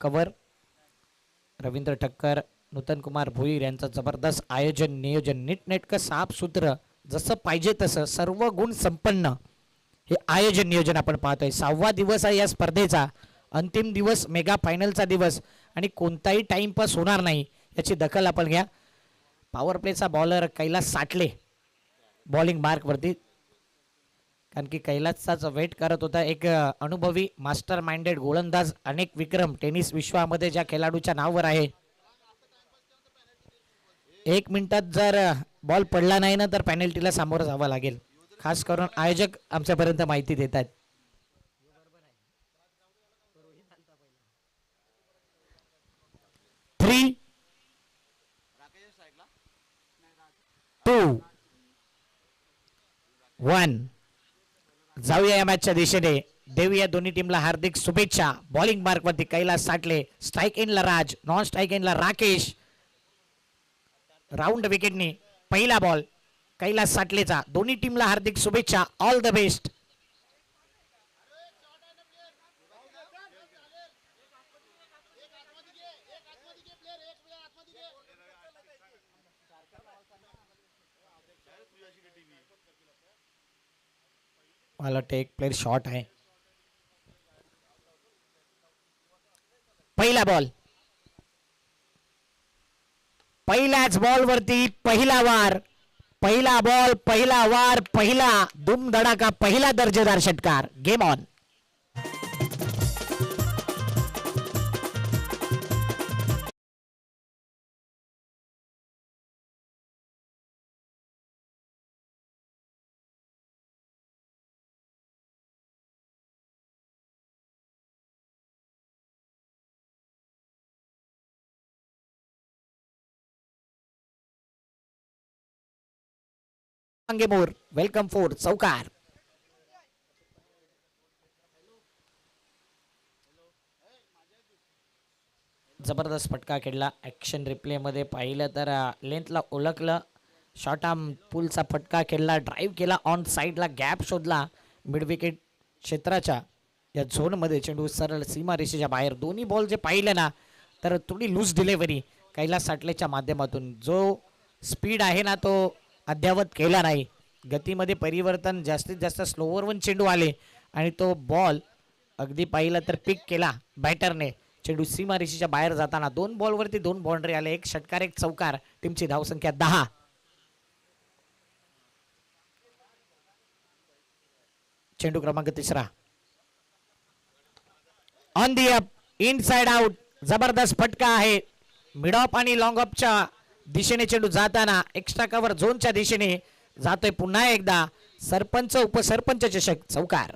Cover. Ravindra Thakkar, नूतन कुमार भोईर यांचं जबरदस्त आयोजन, नियोजन, नीटनेटकं साफसूत्र, जसं पाहिजे तसं सर्व गुण संपन्न हे आयोजन नियोजन आपण पाहतोय. 6वा दिवस आहे या स्पर्धेचा, अंतिम दिवस, मेगा फायनलचा दिवस आणि कोणताही टाइमपास होणार नाही याची दखल आपण घ्या. पॉवर प्लेचा बॉलर कैलास साठले बॉलिंग मार्कवरती, कारण की कैलासचाच वेट करत होता एक अनुभवी मास्टर माइंडेड गोलंदाज, अनेक विक्रम टेनिस विश्वामध्ये ज्या खेळाडूच्या नावावर आहे. 1 मिनिटात जर बॉल पडला नाही ना तर पेनल्टीला सामोरं जावं लागेल, खास करून आयोजक आमच्यापर्यंत माहिती देतात. 3, 2, 1. जाऊया या मॅचच्या दिशेने, देऊया दोन्ही टीमला हार्दिक शुभेच्छा. बॉलिंग मार्कवरती कैलास साठले, स्ट्राईक इनला राज, नॉन स्ट्राईक इनला राकेश. राऊंड विकेटने पहिला बॉल कैलास साठलेचा. दोन्ही टीमला हार्दिक शुभेच्छा, ऑल द बेस्ट. मला टेक प्लेयर शॉट आहे. पहिला बॉल, पहिल्याच बॉल वरती पहिला वार, पहिला बॉल, पहिला वार, पहिला धूमधडाका, पहिला दर्जेदार षटकार. Game on. More welcome four, चौकार. जबरदस्त फटका खेळला. ॲक्शन रिप्लेमध्ये पाहिलं तर लेंथला ओळखलं, शॉर्ट आर्म पुलचा फटका खेळला, ड्राईव्ह केला, ऑन साईडला गॅप शोधला मिड विकेट क्षेत्राच्या या झोनमध्ये. चेंडू सरळ सीमा रेषेच्या बाहेर. दोन्ही बॉल जे पाहिलं ना तर थोडी लूज डिलेव्हरी कैलास साठलेच्या माध्यमातून. जो स्पीड आहे ना तो अद्यावत केला नाही, गतीमध्ये परिवर्तन, जास्तीत जास्त स्लोवरवर चेंडू आले आणि तो बॉल अगदी पाहिलं तर पिक केला बॅटरने. चेंडू सीमा रेषेच्या बाहेर जाताना 2 बॉलवरती 2 बाउंड्री आले, 1 षटकार 1 चौकार. टीमची धावसंख्या 10. चेंडू क्रमांक 3 on the up, inside out. जबरदस्त फटका आहे. मिड ऑफ आणि लॉंग ऑफच्या दिशेने चेंडू जाताना एक्स्ट्रा कव्हर झोनच्या दिशेने जातोय पुन्हा एकदा. सरपंच उपसरपंच चषक, चौकार.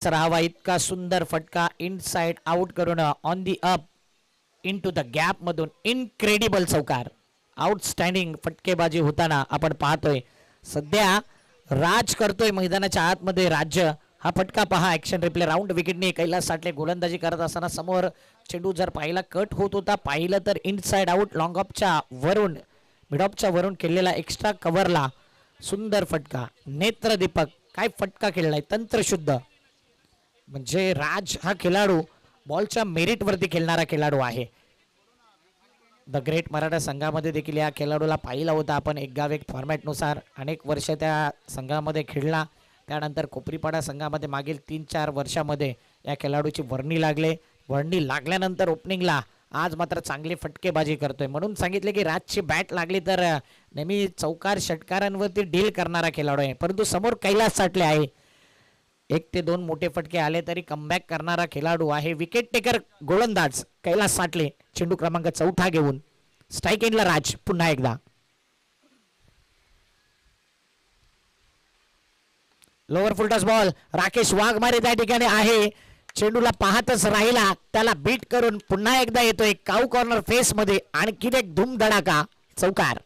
राहावा इतका सुंदर फटका इनसाइड आउट करून on the up into the gap मधून इनक्रेडिबल चौकार. आउटस्टँडिंग फटकेबाजी होताना आपण पाहतोय. सध्या राज करतोय मैदानाच्या आतमध्ये राज्य. हा फटका पहा, ऍक्शन रिप्ले. राऊंड विकेटने कैलास साठले गोलंदाजी करत असताना समोर चेंडू जर पाहिला कट होत होता, पाहिलं तर इनसाइड आउट लॉंग ऑफच्या वरून, मिड ऑफच्या वरून केलेला एक्स्ट्रा कव्हरला सुंदर फटका. नेत्रदीपक काय फटका खेळलाय, तंत्रशुद्ध. म्हणजे राज हा खेळाडू बॉलच्या मेरिट वरती खेळणारा खेळाडू आहे. द ग्रेट मराठा संघामध्ये देखील या खेळाडूला पाहिला होता आपण. एक गाव एक फॉर्मॅटनुसार अनेक वर्ष त्या संघामध्ये खेळला. त्यानंतर कोपरीपाडा संघामध्ये मागील 3-4 वर्षामध्ये या खेळाडूची वर्णी लागले. वर्णी लागल्यानंतर ओपनिंगला आज मात्र चांगली फटकेबाजी करतोय. म्हणून सांगितले की राजची बॅट लागली तर नेहमी चौकार षटकारांवरती डील करणारा खेळाडू आहे. परंतु समोर कैलास साठले आहे. 1 ते 2 मोठे फटके आले तरी कमबॅक करणारा खेळाडू आहे. विकेट टेकर गोलंदाज कैलास साठले. चेंडू क्रमांक 4 घेऊन स्ट्राईक इनला राज पुन्हा एकदा. Lower full toss ball. Rakesh Waghmare त्या ठिकाणी आहे. चेंडूला पाहतच राहिला, त्याला बीट करून पुन्हा एकदा येतोय काऊ कॉर्नर फेस मध्ये. आणखी एक धूमधडाका, चौकार.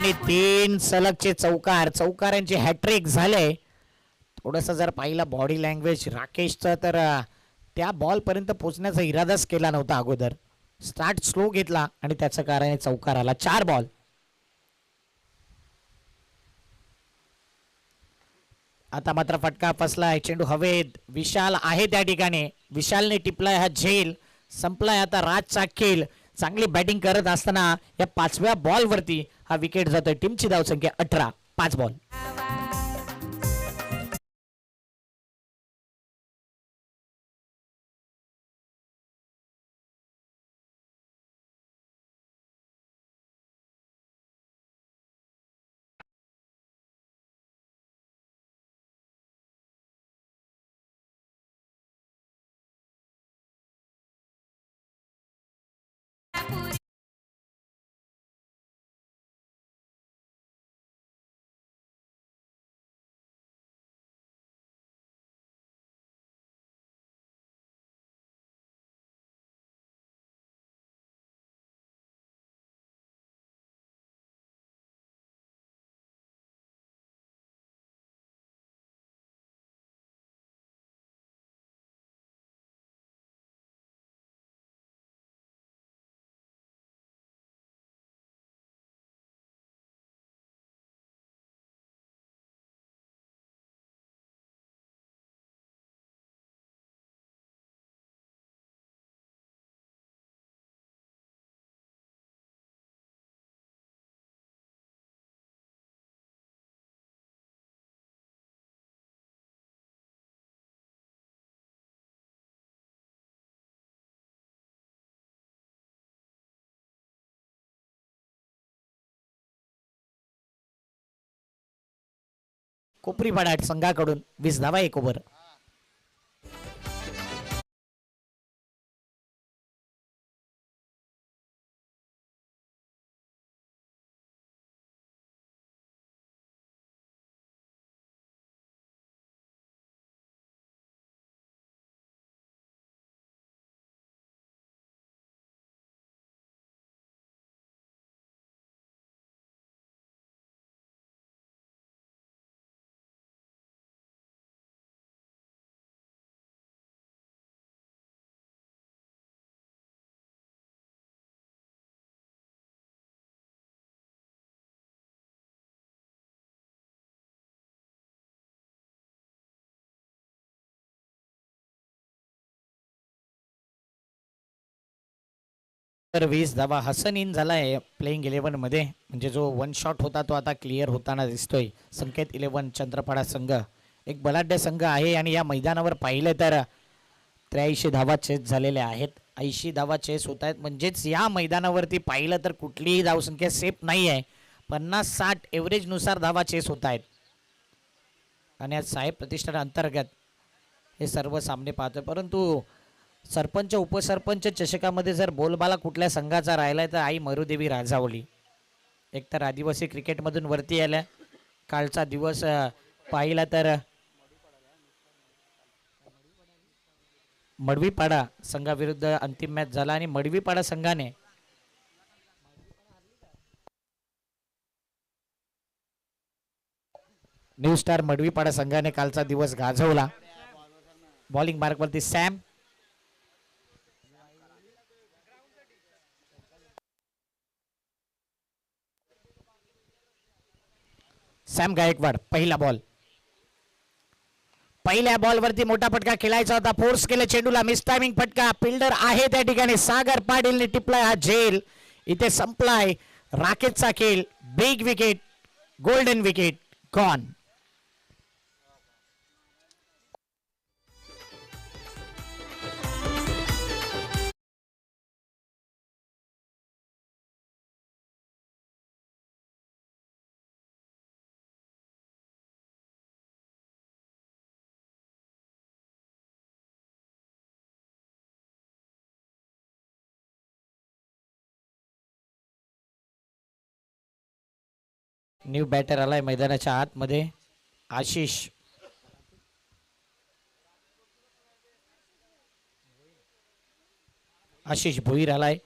आणि 3 सलगचे चौकारांची हॅट्रिक झाले. थोडस जर पाहिलं बॉडी लँग्वेज राकेशचं तर त्या बॉल पर्यंत पोहोचण्याचा इरादाच केला नव्हता अगोदर. स्टार्ट स्लो घेतला आणि त्याचं कारण चौकार आला. 4 बॉल. आता मात्र फटका फसलाय. चेंडू हवेत. विशाल आहे त्या ठिकाणी. विशालने टिपलाय हा झेल. संपलाय आता राजचा खेळ. चांगली बॅटिंग करत असताना या 5व्या बॉल वरती हा विकेट जातोय. टीमची धावसंख्या 18. 5 बॉल. कोपरीपाडा संघाकडून 20 धावा 1 ओव्हर. तर 20 धावा. हसन इन झालाय प्लेइंग 11 मध्ये. म्हणजे जो 1 शॉट होता तो आता क्लिअर होताना दिसतोय. संकेत 11 चंद्रपाडा संघ एक बलाढ्य संघ आहे आणि या मैदानावर पाहिलं तर 83 धावा चेस झालेल्या आहेत. 80 धावा चेस होत आहेत. म्हणजेच या मैदानावरती पाहिलं तर कुठलीही धावसंख्या सेफ नाही आहे. 50-60 एव्हरेज नुसार धावा चेस होत आहेत. आणि आज साहेब प्रतिष्ठान अंतर्गत हे सर्व सामने पाहतोय. परंतु सरपंच उपसरपंच चषकामध्ये जर बोलबाला कुठल्या संघाचा राहिलाय तर आई मरुदेवी राजावली. एकतर आदिवासी क्रिकेटमधून वरती आल्या. कालचा दिवस पाहिला तर मडवीपाडा संघाविरुद्ध अंतिम मॅच झाला आणि मडवीपाडा संघाने न्यू स्टार मडवीपाडा संघाने कालचा दिवस गाजवला. बॉलिंग मार्कवरती सॅम. सॅम गायकवाड पहिला बॉल. पहिल्या बॉलवरती मोठा फटका खेळायचा होता. फोर्स केले चेंडूला. मिस टायमिंग फटका. फिल्डर आहे त्या ठिकाणी. सागर पाटीलने टिपलाय हा झेल. इथे संपलाय राकेशचा खेळ. Big wicket. Golden wicket gone. New batter आलाय मैदानाच्या आतमध्ये. आशिष. आशिष भोईर आलाय.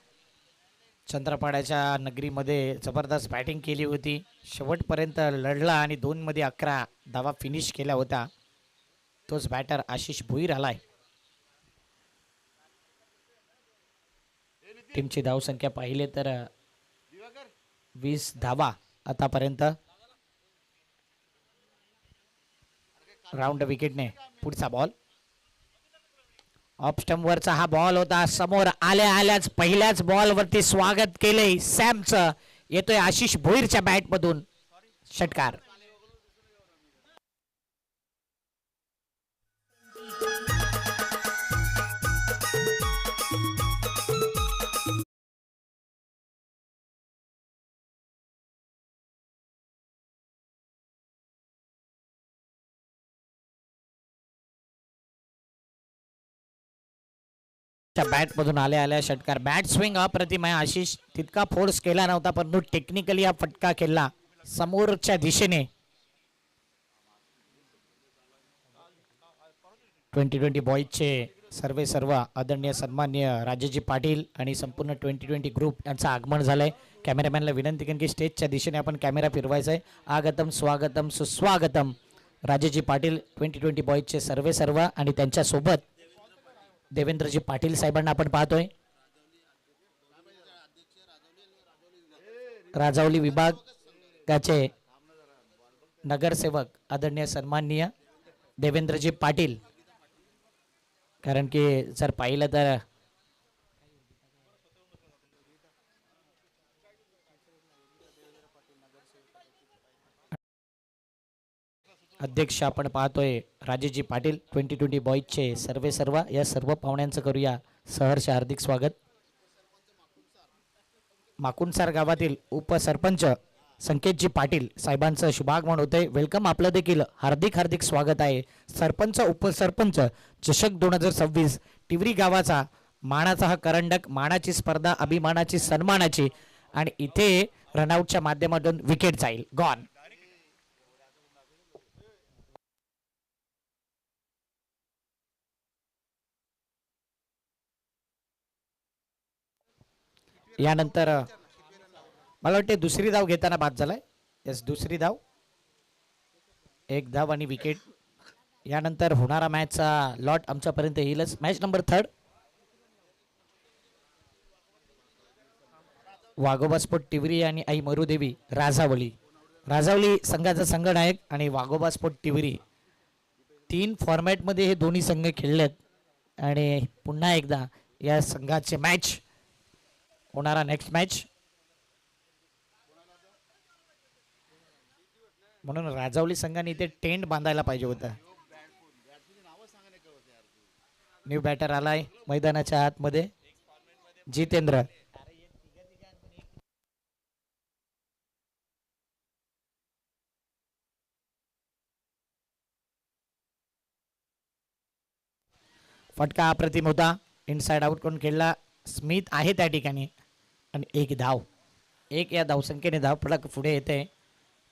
चंद्रपाड्याच्या नगरीमध्ये जबरदस्त बॅटिंग केली होती, शेवटपर्यंत लढला आणि 2 मध्ये 11 धावा फिनिश केल्या होत्या. तोच बॅटर आशिष भोईर आलाय. टीमची धावसंख्या पाहिले तर 20 धावा आतापर्यंत. राऊंड विकेटने पुढचा बॉल ऑफ स्टंप वरचा हा बॉल होता. समोर आल्या आल्याच पहिल्याच बॉल वरती स्वागत केले सॅमचं. येतोय आशिष भोईरच्या बॅट मधून षटकार. बॅट मधून आल्या आल्या षटकार. बॅट स्विंग अप्रतिम आहे. आशिष तितका फोर्स केला नव्हता, परंतु टेक्निकली हा फटका केला समोरच्या दिशेने. 2020 बॉयजचे सर्व आदरणीय सन्माननीय राजेजी पाटील आणि संपूर्ण 2020 ग्रुप यांचं आगमन झालंय. कॅमेरामॅनला विनंती करेन की स्टेजच्या दिशेने आपण कॅमेरा फिरवायचा आहे. आगतम स्वागतम सुस्वागतम. राजेजी पाटील 2020 बॉयजचे सर्व आणि त्यांच्या सोबत देवेंद्रजी पाटील साहेबांना आपण पाहतोय. राजावली विभागाचे नगरसेवक आदरणीय सन्माननीय देवेंद्रजी पाटील. कारण की जर पाहिलं तर अध्यक्ष आपण पाहतोय राजेजी पाटील 2020 बॉयजचे सर्व या सर्व पाहुण्यांचं करूया सहर्ष हार्दिक स्वागत. माकुणसार गावातील उपसरपंच संकेतजी पाटील साहेबांचं शुभागमन होतंय. वेलकम, आपलं देखील हार्दिक स्वागत आहे. सरपंच उपसरपंच चषक 2026 टिवरी गावाचा मानाचा हा करंडक, मानाची स्पर्धा, अभिमानाची, सन्मानाची, आणि इथे रनआउटच्या माध्यमातून विकेट जाईल. गॉन. यानंतर मला वाटते दुसरी धाव घेताना बाद झालाय. यस, दुसरी धाव, एक धाव आणि विकेट. यानंतर होणारा मॅचचा लॉट आमच्यापर्यंत येईलच. मॅच नंबर 3 वाघोबा स्पोर्ट टिवरी आणि आई मरुदेवी राजावली. राजावली संघाचा संघनायक आणि वाघोबा स्पोर्ट टिवरी 3 फॉर्मॅटमध्ये हे दोन्ही संघ खेळलेत. आणि पुन्हा एकदा या संघाचे मॅच होणारा नेक्स्ट मॅच. म्हणून राजावली संघाने इथे टेंट बांधायला पाहिजे होता. न्यू बॅटर आलाय मैदानाच्या आतमध्ये, जितेंद्र. फटका अप्रतिम होता. इनसाइड आउट करून खेळला. स्मिथ आहे त्या ठिकाणी आणि एक धाव. एक या धावसंख्येने धाव फलक पुढे येते.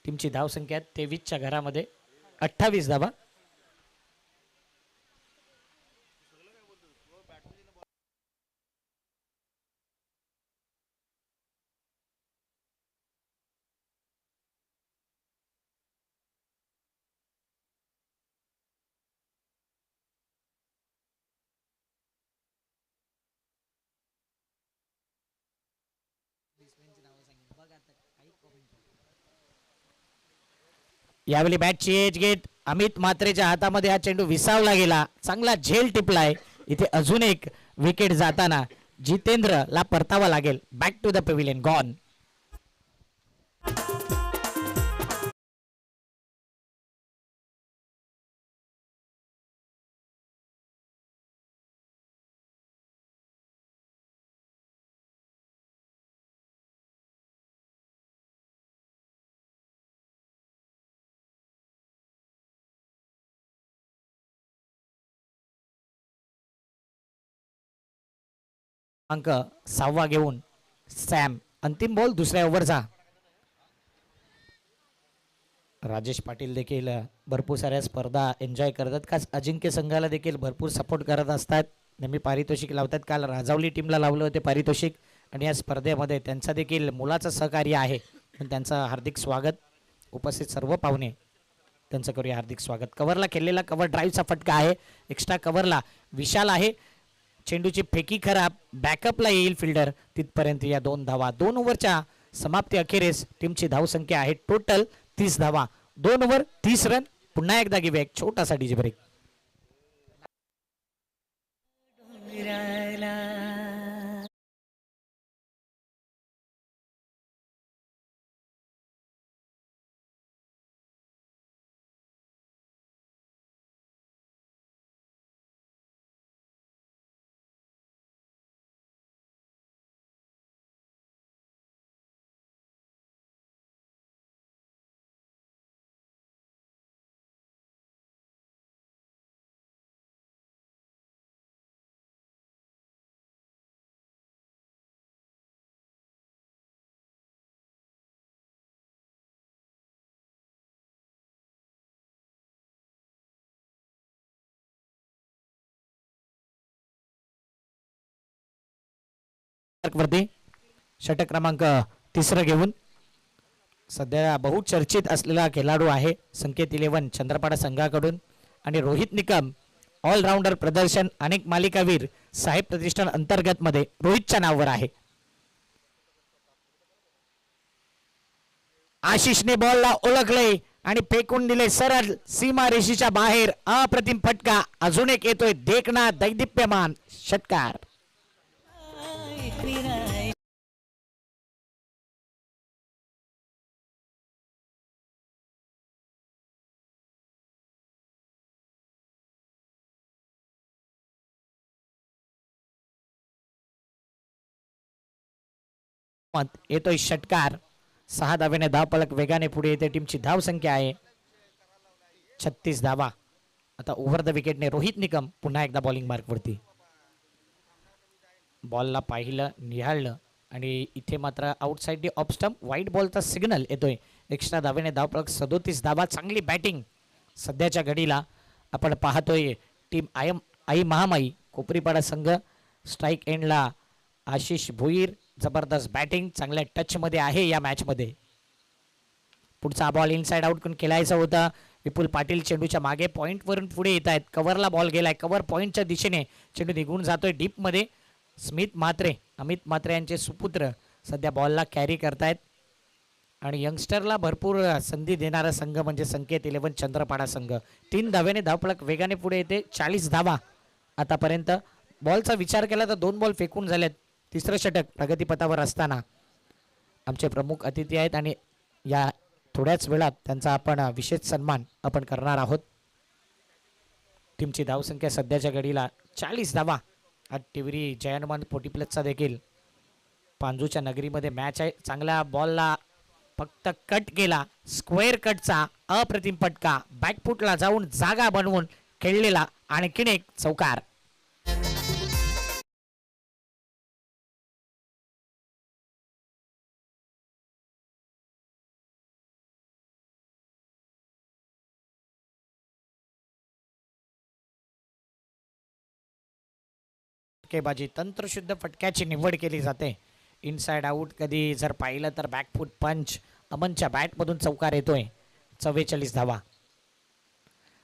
टीमची धावसंख्या 23च्या घरामध्ये 28 धावा. यावेळी बॅटची एज घेत अमित म्हात्रेच्या हातामध्ये हा चेंडू विसावला गेला. चांगला झेल टिपलाय. इथे अजून एक विकेट जाताना जितेंद्रला परतावा लागेल. Back to the pavilion. Gone. अंक 6वा घेऊन सॅम. अंतिम बॉल दुसऱ्या ओव्हरचा. राजेश पाटील देखील भरपूर साऱ्या स्पर्धा एन्जॉय करतात. खास अजिंक्य संघाला देखील भरपूर सपोर्ट करत असतात. नेहमी पारितोषिक लावतात. काल राजावली टीमला लावलं होते पारितोषिक आणि या स्पर्धेमध्ये त्यांचा देखील मुलाचं सहकार्य आहे. पण त्यांचं हार्दिक स्वागत. उपस्थित सर्व पाहुणे त्यांचं करूया हार्दिक स्वागत. कव्हरला खेळलेला कव्हर ड्राईव्हचा फटका आहे. एक्स्ट्रा कव्हरला विशाल आहे. चेंडूची फेकी खराब, बॅकअपला येईल फिल्डर. तिथपर्यंत या 2 धावा. 2 ओव्हरच्या समाप्ती अखेरीस टीमची धावसंख्या आहे टोटल 30 धावा. 2 ओव्हर 30 रन. पुन्हा एकदा घेऊया एक छोटासा डीजे ब्रेक. वरती षटक क्रमांक 3 घेऊन सध्या बहुचर्चित असलेला खेळाडू आहे संकेत 11 चंद्रपाडा संघाकडून. आणि रोहित निकम ऑलराऊंडर प्रदर्शन अनेक मालिकावीर साहेब प्रतिष्ठान अंतर्गत मध्ये रोहितच्या नावावर आहे. आशिषने बॉलला ओळखले आणि फेकून दिले सरळ सीमा रेषेच्या बाहेर. अप्रतिम फटका. अजून एक येतोय देखना दैदिप्यमान षटकार. येतोय षटकार. 6 धावेने धावफलक वेगाने पुढे येते. टीमची धाव संख्या आहे 36 धावा. आता ओव्हर द विकेटने रोहित निकम पुन्हा एकदा बॉलिंग मार्क वरती. बॉलला पाहिलं निहाळलं आणि इथे मात्र आउटसाइड ऑफ स्टंप व्हाईट बॉलचा सिग्नल येतोय. एक्स्ट्रा धावेने धावफलक 37 धावा. चांगली बॅटिंग सध्याच्या घडीला आपण पाहतोय. टीम आई महामाई कोपरीपाडा संघ. स्ट्राईक एंडला आशिष भोईर. जबरदस्त बॅटिंग. चांगल्या टच मध्ये आहे या मॅच मध्ये. पुढचा बॉल इनसाइड आउट करून खेळायचा होता. विपुल पाटील चेंडूच्या मागे पॉइंट वरून पुढे येत आहेत. कव्हरला बॉल गेलाय. कव्हर पॉइंटच्या दिशेने चेंडू निघून जातोय डीप मध्ये. स्मित म्हात्रे अमित म्हात्रे यांचे सुपुत्र सध्या बॉलला कॅरी करतायत. आणि यंगस्टरला भरपूर संधी देणारा संघ म्हणजे संकेत 11 चंद्रपाडा संघ. 3 धावेने धावफलक वेगाने पुढे येते. 40 धावा आतापर्यंत. बॉलचा विचार केला तर 2 बॉल फेकून झालेत. तिसरं षटक प्रगतीपथावर असताना आमचे प्रमुख अतिथी आहेत आणि या थोड्याच वेळात त्यांचा आपण विशेष सन्मान आपण करणार आहोत. टीमची धावसंख्या सध्याच्या घडीला 40 धावा. आज टिवरी जयनुमान 40+ देखील पांजूच्या नगरीमध्ये मॅच आहे. चांगल्या बॉलला फक्त कट केला. स्क्वेअर कटचा अप्रतिम फटका. बॅकफुटला जाऊन जागा बनवून खेळलेला आणखीन एक चौकार. फटकेबाजी तंत्रशुद्ध फटक्याची निवड केली जाते. इनसाइड आउट कधी जर पाहिलं तर बॅकफुट पंच. अमनच्या बॅटमधून चौकार येतोय. 44 धावा.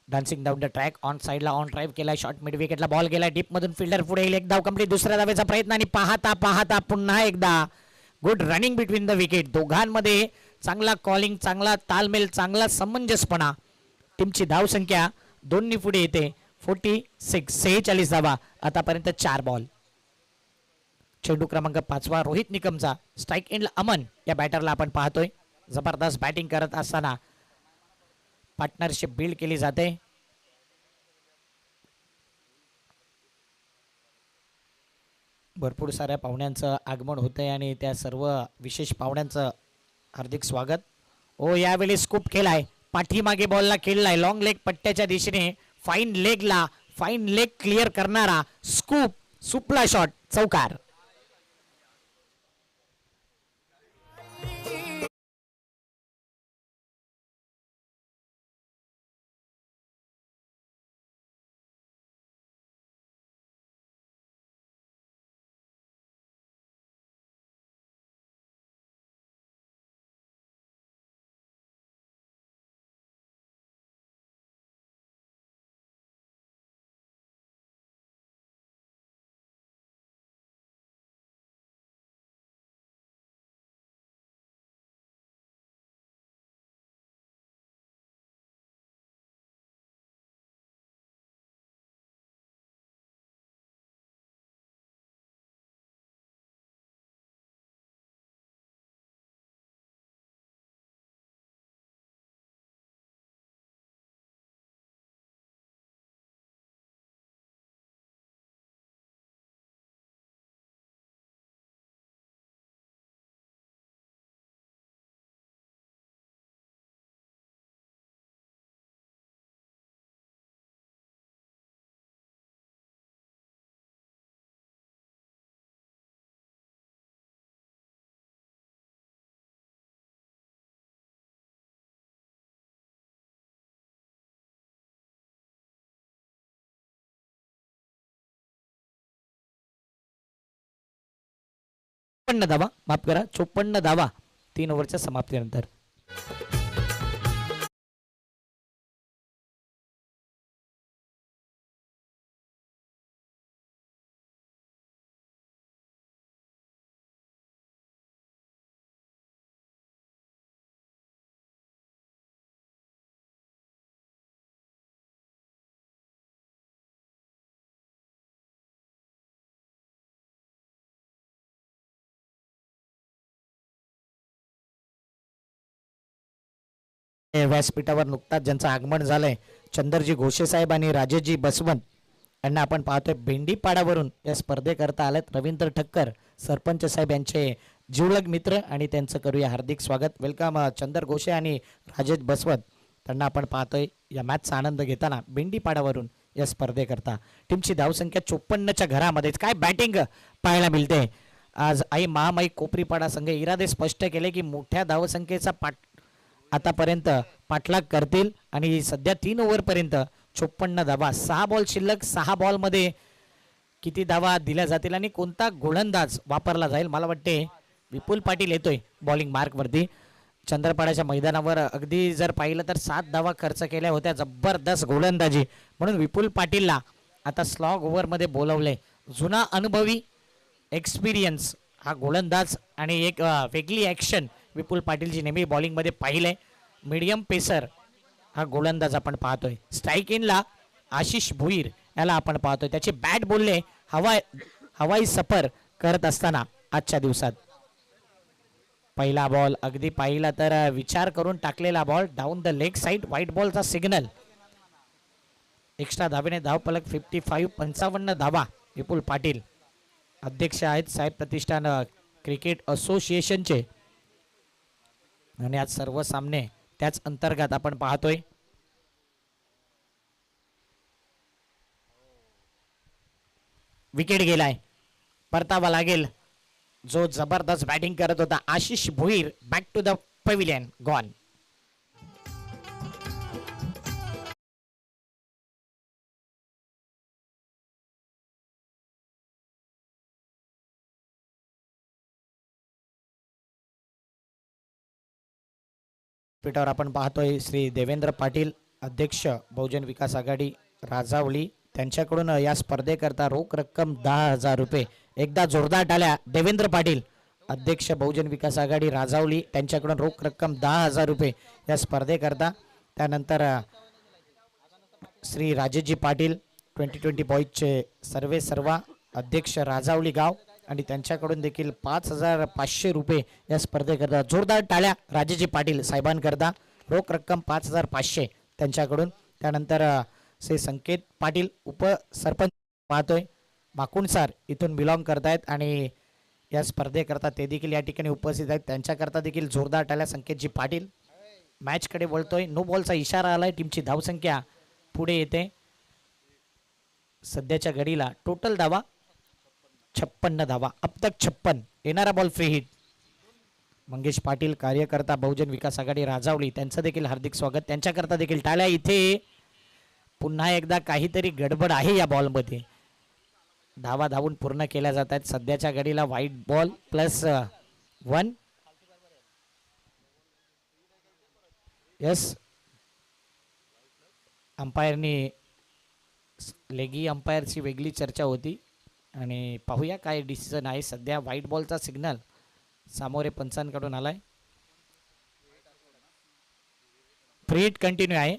Dancing down the track on साइडला ऑन ड्राईव्ह केलाय. शॉर्ट मिड विकेटला बॉल गेलाय. डीप मधून फिल्डर पुढे येईल. एक धाव कंप्लीट. दुसऱ्या धावेचा प्रयत्न आणि पाहता पाहता पुन्हा एकदा good running between the wicket. दोघांमध्ये चांगला कॉलिंग, चांगला तालमेल, चांगला समंजसपणा. टीमची धाव संख्या 2 पुढे येते. 46 धावा आतापर्यंत. 4 बॉल. चेंडू क्रमांक 5 रोहित निकमचा. स्ट्राईक एंडला अमन या बॅटरला आपण पाहतोय. जबरदस्त बॅटिंग करत असताना पार्टनरशिप बिल्ड केली जाते. भरपूर साऱ्या पाहुण्यांचं आगमन होतंय आणि त्या सर्व विशेष पाहुण्यांचं हार्दिक स्वागत. ओ यावेळी स्कूप केलाय. पाठीमागे बॉलला खेळलाय. लॉंग लेग पट्ट्याच्या दिशेने फाईन लेग क्लिअर करणारा स्कूप. सुपला शॉट. चौकार. 54 धावा, माफ करा 54 धावा 3 ओव्हरच्या समाप्तीनंतर. व्यासपीठावर नुकताच ज्यांचं आगमन झालंय चंदरजी घोषे साहेब आणि राजेशजी बसवंत यांना आपण पाहतोय भेंडीपाडावरून या स्पर्धेकरता आलेत. रवींद्र ठक्कर सरपंच साहेब यांचे जिवलग मित्र आणि त्यांचं करूया हार्दिक स्वागत. वेलकम चंदर घोषे आणि राजेश बसवंत. त्यांना आपण पाहतोय या मॅचचा आनंद घेताना भेंडीपाडावरून या स्पर्धेकरता. टीमची धावसंख्या 54च्या घरामध्येच काय बॅटिंग पाहायला मिळते आज. आई महामाई कोपरीपाडा संघ इरादे स्पष्ट केले की मोठ्या धावसंख्येचा आतापर्यंत पाठलाग करतील आणि सध्या 3 ओव्हरपर्यंत 54 धावा. 6 बॉल शिल्लक. 6 बॉलमध्ये किती धावा दिल्या जातील आणि कोणता गोलंदाज वापरला जाईल. मला वाटते विपुल पाटील येतोय बॉलिंग मार्कवरती. चंद्रपाड्याच्या मैदानावर अगदी जर पाहिलं तर 7 धावा खर्च केल्या होत्या. जबरदस्त गोलंदाजी म्हणून विपुल पाटीलला आता स्लॉग ओव्हरमध्ये बोलवले. जुना अनुभवी एक्सपिरियन्स हा गोलंदाज आणि एक वेगळी ॲक्शन विपुल पाटीलजी नेहमी बॉलिंगमध्ये पाहिले. मीडियम पेसर हा गोलंदाज आपण पाहतोय. स्ट्राईक इनला आशिष भुईर याला आपण पाहतोय. त्याची बॅट बोलले हवाई सफर करत असताना आजच्या दिवसात. पहिला बॉल अगदी पाहिला तर विचार करून टाकलेला ball down the leg side. White बॉलचा सिग्नल. एक्स्ट्रा धावेने धावफलक 55. 55 धावा. विपुल पाटील अध्यक्ष आहेत साहेब प्रतिष्ठान क्रिकेट असोसिएशनचे आणि आज सर्व सामने त्याच अंतर्गत आपण पाहतोय. विकेट गेलाय. परतावा लागेल. जो जबरदस्त बॅटिंग करत होता Ashish Bhuir back to the pavilion gone. पीठावर आपण पाहतोय श्री देवेंद्र पाटील अध्यक्ष बहुजन विकास आघाडी राजावली. त्यांच्याकडून या स्पर्धेकरता रोख रक्कम 10,000 रुपये. एकदा जोरदार टाळ्या. देवेंद्र पाटील अध्यक्ष बहुजन विकास आघाडी राजावली त्यांच्याकडून रोख रक्कम 10,000 रुपये या स्पर्धेकरता. त्यानंतर श्री राजेशजी पाटील 2020 बॉईजचे सर्वा अध्यक्ष राजावली गाव आणि त्यांच्याकडून देखील 5,500 रुपये या स्पर्धेकरता. जोरदार टाळ्या राजेशजी पाटील साहेबांकरता. रोख रक्कम 5,500 त्यांच्याकडून. त्यानंतर श्री संकेत पाटील उपसरपंच पाहतोय माकुणसार इथून बिलॉंग करतायत आणि या स्पर्धेकरता ते देखील या ठिकाणी उपस्थित आहेत. त्यांच्याकरता देखील जोरदार टाळ्या संकेतजी पाटील. मॅचकडे वळतोय. नो बॉलचा इशारा आलाय. टीमची धावसंख्या पुढे येते. सध्याच्या घडीला टोटल धावा 56 धावा. अब तक 56. येणारा ball free hit. Mangesh Patil कार्यकर्ता बहुजन विकास आघाडी राजावली त्यांचं देखील हार्दिक स्वागत. त्यांच्याकरता देखील टाळ्या. इथे पुन्हा एकदा काहीतरी गडबड आहे या बॉलमध्ये. धावा धावून पूर्ण केल्या जात आहेत. सध्याच्या घडीला व्हाईट बॉल +1. यस अंपायरनी लेगी अंपायरची वेगळी चर्चा होती आणि पाहूया काय डिसिजन आहे. सध्या व्हाईट बॉलचा सिग्नल सामोरे पंचांकडून आलाय. फ्री हिट कंटिन्यू आहे.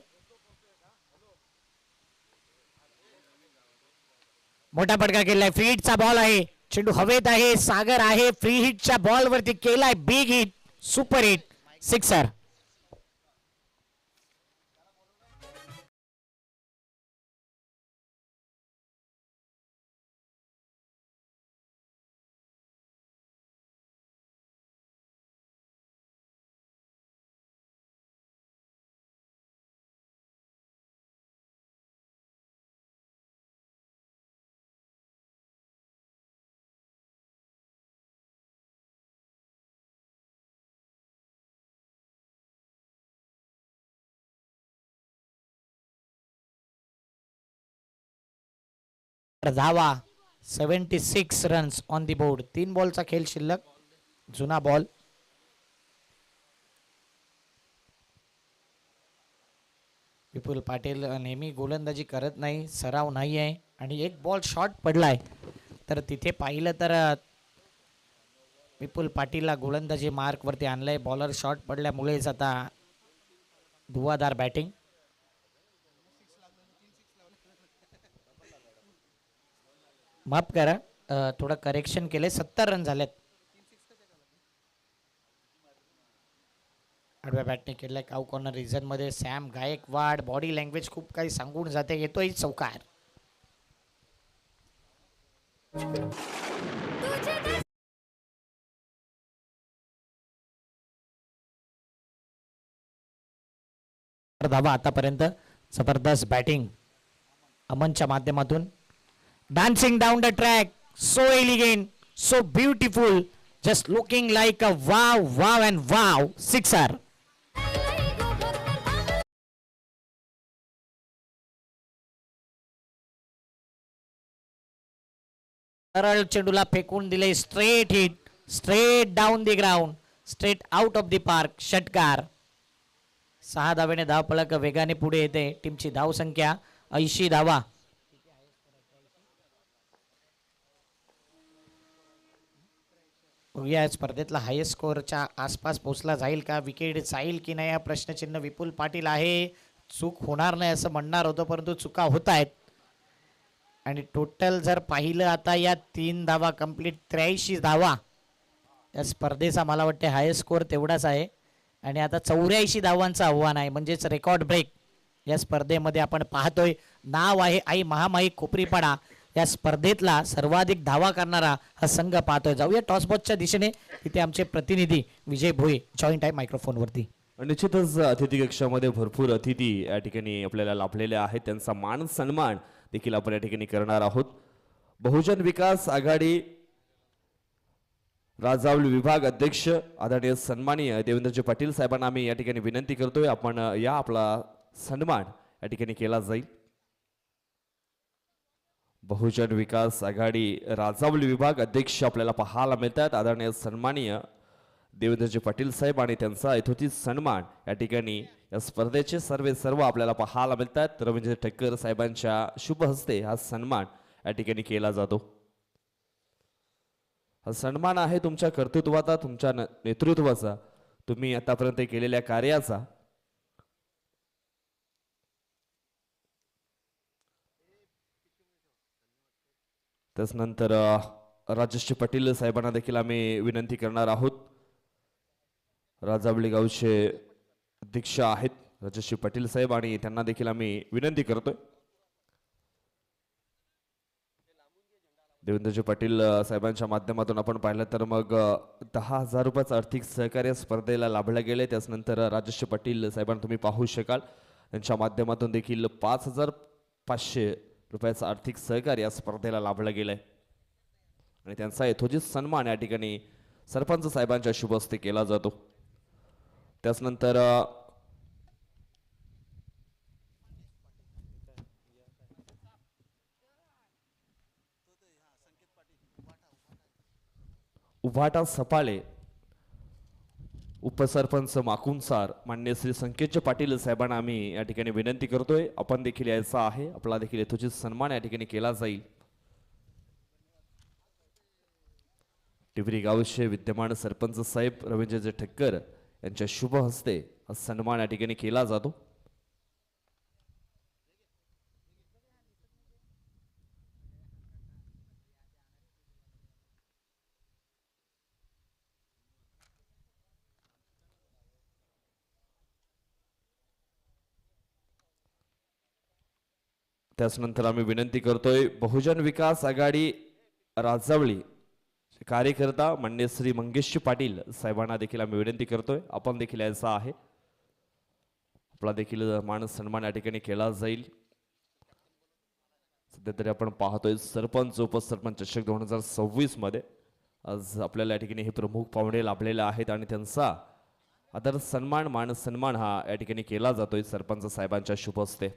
मोठा फटका केलाय. फ्री हिटचा बॉल आहे. चेंडू हवेत आहे. सागर आहे. फ्री हिटच्या बॉलवरती केलाय big hit. Super hit. Sixer. धावा 76 रन्स ऑन दी बोर्ड. 3 बॉलचा खेळ शिल्लक. जुना बॉल. विपुल पाटील नेहमी गोलंदाजी करत नाही, सराव नाही आहे आणि एक बॉल शॉर्ट पडलाय. तर तिथे पाहिलं तर विपुल पाटीलला गोलंदाजी मार्कवरती आणलंय. बॉलर शॉर्ट पडल्यामुळेच आता धुवाधार बॅटिंग. माफ करा, थोडं करेक्शन केले. 70 रन झालेत. आडव्या बॅटने केलंय काऊ कॉर्नर रिझन मध्ये. सॅम गायकवाड बॉडी लँग्वेज खूप काही सांगून जाते. येतोय चौकार. धावा आतापर्यंत. जबरदस्त बॅटिंग अमनच्या माध्यमातून. Dancing down the track, so elegant, so beautiful, just looking like a wow wow and wow. Sixer. सरळ चेंडूला फेकून दिले. Straight hit, straight down the ground, straight out of the park. षटकार. 6 धावेने धावफलक वेगाने पुढे येते. टीमची धावसंख्या 80 धावा. बघूया स्पर्धेतला हायेस्ट स्कोअरच्या आसपास पोहोचला जाईल का? विकेट जाईल की नाही हा प्रश्नचिन्ह. विपुल पाटील आहे. चूक होणार नाही असं म्हणणार होतं, परंतु चुका होत आहेत. आणि टोटल जर पाहिलं आता या 3 धावा कंप्लीट, 83 धावा या स्पर्धेचा मला वाटते हायेस्ट स्कोअर तेवढाच आहे. आणि आता 84 धावांचं आव्हान आहे, म्हणजेच रेकॉर्ड ब्रेक या स्पर्धेमध्ये आपण पाहतोय. नाव आहे आई महामाई कोपरीपाडा. या स्पर्धेतला सर्वाधिक धावा करणारा हा संघ पाहतोय. जाऊया टॉसबॉक्सच्या दिशेने. तिथे आमचे प्रतिनिधी विजय भोये जॉईंट आहे मायक्रोफोनवरती. निश्चितच अतिथी कक्षामध्ये भरपूर अतिथी या ठिकाणी आपल्याला लाभलेले आहेत. त्यांचा मान सन्मान देखील आपण या ठिकाणी करणार आहोत. बहुजन विकास आघाडी राजावली विभाग अध्यक्ष आदरणीय सन्माननीय देवेंद्रजी पाटील साहेबांना आम्ही या ठिकाणी विनंती करतोय, आपण या आपला सन्मान या ठिकाणी केला जाईल. बहुजन विकास आघाडी राजावली विभाग अध्यक्ष आपल्याला पाहायला मिळतात. आदरणीय सन्माननीय देवेंद्रजी पाटील साहेब आणि त्यांचा यथोचित सन्मान या ठिकाणी या स्पर्धेचे सर्व आपल्याला पाहायला मिळतात. रवींद्र ठक्कर साहेबांच्या शुभ हस्ते हा सन्मान या ठिकाणी केला जातो. हा सन्मान आहे तुमच्या कर्तृत्वाचा, तुमच्या नेतृत्वाचा, तुम्ही आतापर्यंत केलेल्या कार्याचा. त्यानंतर राजश्री पाटील साहेबांना देखील आम्ही विनंती करणार आहोत. राजावली गावचे अध्यक्ष आहेत राजश्री पाटील साहेब आणि त्यांना देखील आम्ही विनंती करतोय. देवेंद्रजी पाटील साहेबांच्या माध्यमातून आपण पाहिलं तर मग 10,000 रुपयाचं आर्थिक सहकार्य स्पर्धेला लाभलं गेले. त्यानंतर राजश्री पाटील साहेबांना तुम्ही पाहू शकाल त्यांच्या माध्यमातून देखील 5,500 रुपयाचं आर्थिक सहकार्य स्पर्धेला लाभलं गेलंय आणि त्यांचा यथोचित सन्मान या ठिकाणी सरपंच साहेबांच्या शुभ हस्ते केला जातो. त्यानंतर उभाटा सपाळे उपसरपंच माकुंसार मान्य श्री संकेतचे पाटील साहेबांना आम्ही या ठिकाणी विनंती करतोय, आपण देखील यायचं आहे. आपला देखील यथोचित सन्मान या ठिकाणी केला जाईल. टिवरी गावचे विद्यमान सरपंच साहेब रवींद्रजी ठक्कर यांच्या शुभ हस्ते हा सन्मान या ठिकाणी केला जातो. त्यानंतर आम्ही विनंती करतोय बहुजन विकास आघाडी राजावली कार्यकर्ता मान्य श्री मंगेश पाटील साहेबांना देखील आम्ही विनंती करतोय, आपण देखील यायचं आहे. आपला देखील मान सन्मान या ठिकाणी केला जाईल. सध्या तरी आपण पाहतोय सरपंच उपसरपंच चषक 2026 मध्ये आज आपल्याला या ठिकाणी हे प्रमुख पाहुणे लाभलेले आहेत आणि त्यांचा आदर सन्मान मान सन्मान हा या ठिकाणी केला जातोय सरपंच साहेबांच्या शुभ हस्ते.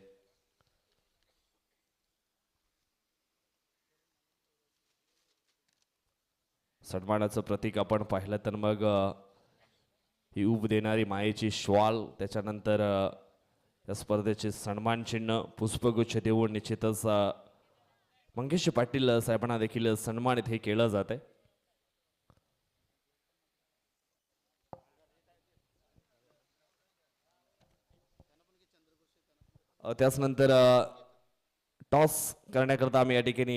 सन्मानाचं प्रतीक आपण पाहिलं तर मग ही ऊब देणारी मायेची श्वाल, त्याच्यानंतर या स्पर्धेचे सन्मान चिन्ह पुष्पगुच्छ देऊन निश्चितच मंगेश पाटील साहेबांना देखील सन्मानित हे केलं जात आहे. त्याच नंतर टॉस करण्याकरता आम्ही या ठिकाणी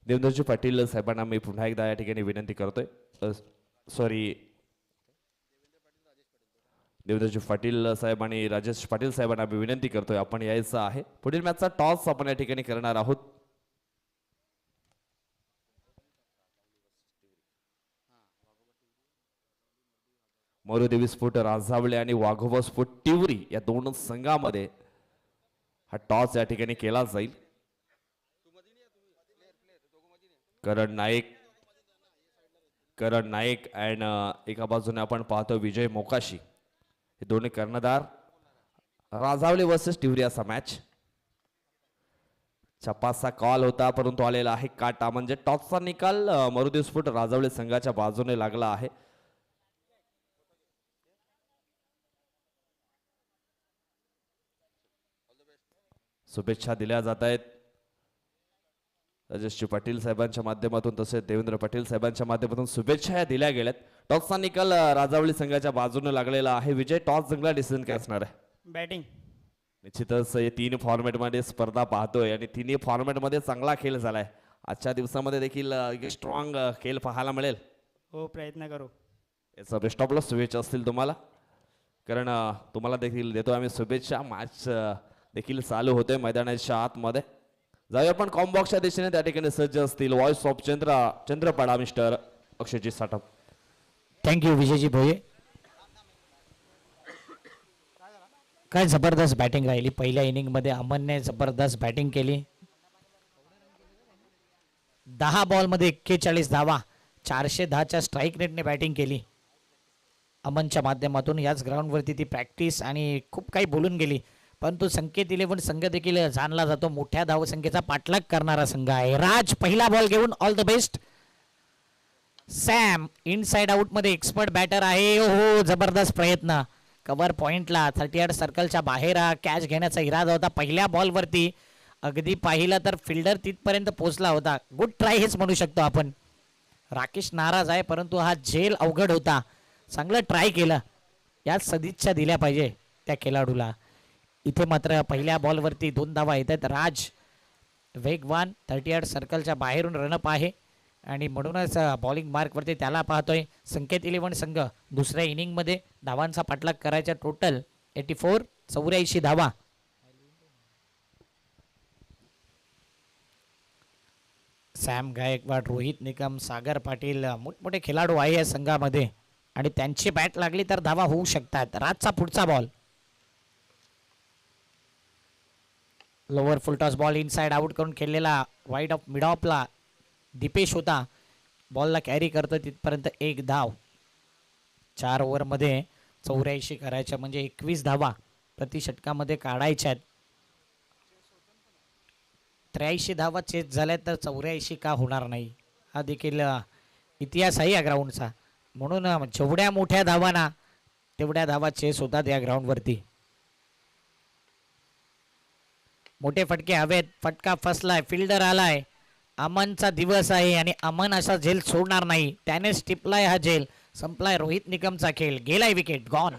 देवेंद्रजी पाटील साहेबांना मी पुन्हा एकदा या ठिकाणी विनंती करतोय. सॉरी, देवेंद्रजी पाटील साहेब आणि राजेश पाटील साहेबांना मी विनंती करतोय आपण यायचं आहे. पुढील मॅचचा टॉस आपण या ठिकाणी करणार आहोत. मोरुदेवी स्फोट राजावळे आणि वाघोबा स्फोट तिवरी या दोन संघामध्ये हा टॉस या ठिकाणी केला जाईल. करण नाईक अँड एका बाजूने आपण पाहतो विजय मोकाशी, हे दोन्ही कर्णधार. राजावले वर्सेस टिवरी असा मॅच. छपाचा कॉल होता परंतु आलेला आहे काटा, म्हणजे टॉसचा निकाल मरुदेव स्फोट राजावले संघाच्या बाजूने लागला आहे. शुभेच्छा दिल्या जात आहेत राजेशजी पाटील साहेबांच्या माध्यमातून, तसेच देवेंद्र पाटील साहेबांच्या माध्यमातून शुभेच्छा दिल्या गेल्यात. टॉसचा निकाल राजावली संघाच्या बाजूने लागलेला आहे. विजय, टॉस जिंकला, डिसिजन काय असणार आहे? बॅटिंग. निश्चितच हे 3 फॉर्मॅटमध्ये स्पर्धा पाहतोय आणि 3 फॉर्मॅटमध्ये चांगला खेळ झालाय. आजच्या दिवसामध्ये देखील स्ट्रॉंग खेळ पाहायला मिळेल. हो, प्रयत्न करू. याचा बेस्ट ऑफ लक, शुभेच्छा असतील तुम्हाला, कारण तुम्हाला देखील देतो आम्ही शुभेच्छा. मॅच देखील चालू होते मैदानाच्या आतमध्ये. जाऊया आपण कॉम्बॉक्सच्या दिशेने, त्या ठिकाणी सज्ज असतील voice of Chandrapada mister अक्षयजी साठम. Thank you Vijayji Bhoye. काय जबरदस्त बॅटिंग राहिली पहिल्या इनिंगमध्ये. अमनने जबरदस्त बॅटिंग केली. 10 बॉलमध्ये 41 धावा, 410च्या स्ट्राईक रेटने बॅटिंग केली अमनच्या माध्यमातून. याच ग्राउंडवरती ती प्रॅक्टिस आणि खूप काही बोलून गेली, परंतु संकेत 11 संघ देखील जाणला जातो मोठ्या धावसंख्येचा पाठलाग करणारा संघ आहे. राज पहिला बॉल घेऊन all the best. Sam inside out मध्ये एक्सपर्ट बॅटर आहे. हो, जबरदस्त प्रयत्न. कव्हर पॉइंटला 38 सर्कलच्या बाहेर कॅच घेण्याचा इरादा होता पहिल्या बॉलवरती. अगदी पाहिलं तर फिल्डर तिथपर्यंत पोहोचला होता. गुड ट्राय हेच म्हणू शकतो आपण. राकेश नाराज आहे, परंतु हा झेल अवघड होता. चांगलं ट्राय केलं, याच सदिच्छा दिल्या पाहिजे त्या खेळाडूला. इथे मात्र पहिल्या बॉलवरती 2 धावा येत आहेत. राज वेगवान 38 सर्कलच्या बाहेरून रनअप आहे आणि म्हणूनच बॉलिंग मार्कवरती त्याला पाहतोय. संकेत 11 संघ दुसऱ्या इनिंगमध्ये धावांचा पाठलाग करायचा. टोटल 84, 84 धावा. सॅम गायकवाड, रोहित निकम, सागर पाटील मोठमोठे खेळाडू आहे या संघामध्ये आणि त्यांची बॅट लागली तर धावा होऊ शकतात. राजचा पुढचा ball, lower full toss ball inside out करून खेळलेला वाईड ऑफ मिड ऑफला दीपेश होता. बॉलला कॅरी करतो तिथपर्यंत 1 धाव. 4 ओव्हरमध्ये 84 करायच्या म्हणजे 21 धावा प्रति षटकामध्ये काढायच्या आहेत. 83 धावा चेस झाल्या तर 84 का होणार नाही, हा देखील इतिहास आहे या ग्राउंडचा. म्हणून जेवढ्या मोठ्या धावांना तेवढ्या धावा चेस होतात या ग्राउंडवरती. मोठे फटके हवेत, फटका फसलाय, फिल्डर आलाय. अमनचा दिवस आहे आणि अमन असा झेल सोडणार नाही. त्यानेच टिपलाय हा झेल. संपलाय रोहित निकमचा खेळ, गेलाय विकेट, गॉन.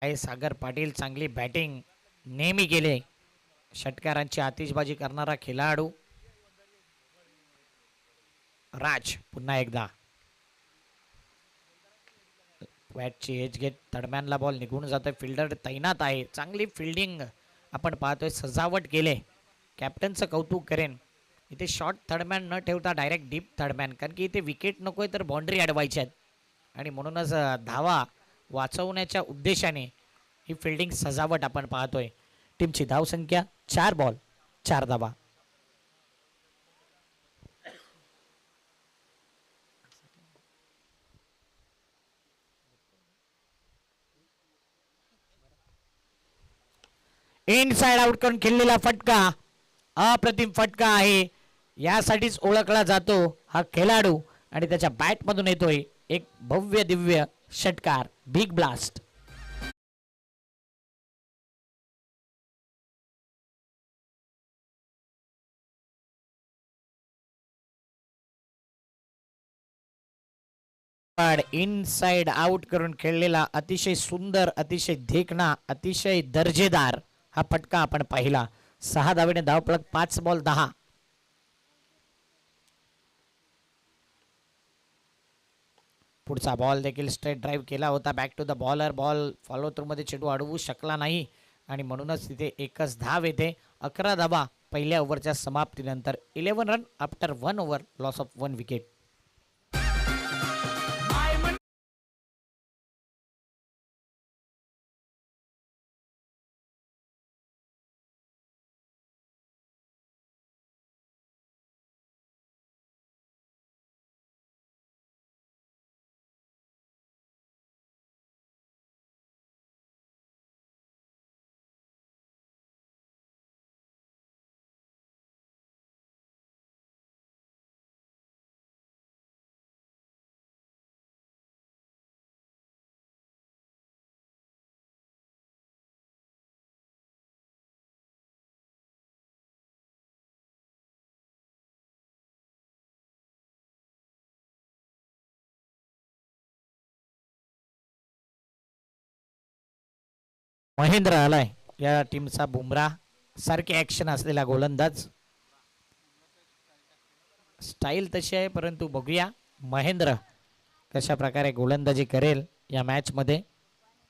सागर पाटील चांगली बॅटिंग नेहमी केले. षटकारांची आतिषबाजी करणारा खेळाडू. राज पुन्हा एकदा बॅटची एज घेत तडम्यानला बॉल निघून जातोय. फिल्डर तैनात आहे. चांगली फिल्डिंग आपण पाहतोय. सजावट केले. कॅप्टनचं कौतुक करेन. इथे शॉर्ट थर्डमॅन न ठेवता डायरेक्ट डीप थर्डमॅन, कारण की इथे विकेट नकोय तर बाउंड्री अडवायची आहेत आणि म्हणूनच धावा वाचवण्याच्या उद्देशाने ही फिल्डिंग सजावट आपण पाहतोय. टीमची धावसंख्या 4 बॉल 4 धावा. इनसाइड आउट करून खेळलेला फटका अप्रतिम फटका आहे. यासाठीच ओळखला जातो हा खेळाडू आणि त्याच्या बॅट मधून येतोय एक भव्य दिव्य षटकार. Big blast. इनसाइड आउट करून खेळलेला अतिशय सुंदर, अतिशय देखणा, अतिशय दर्जेदार हा फटका आपण पाहिला. 6 धावेने धावफलक 5 बॉल 10. पुढचा बॉल देखील स्ट्रेट ड्राईव्ह केला होता. Back to the bowler. Ball follow through मध्ये चेंडू अडवू शकला नाही आणि म्हणूनच तिथे एकच धाव येते. 11 धावा पहिल्या ओव्हरच्या समाप्तीनंतर. 11 run after 1 over, loss of 1 wicket. Mahendra आलाय या टीमचा. बुमराह सारखे ऍक्शन असलेला गोलंदाज. स्टाईल तशी आहे, परंतु बघूया महेंद्र कशा प्रकारे गोलंदाजी करेल या मॅच मध्ये.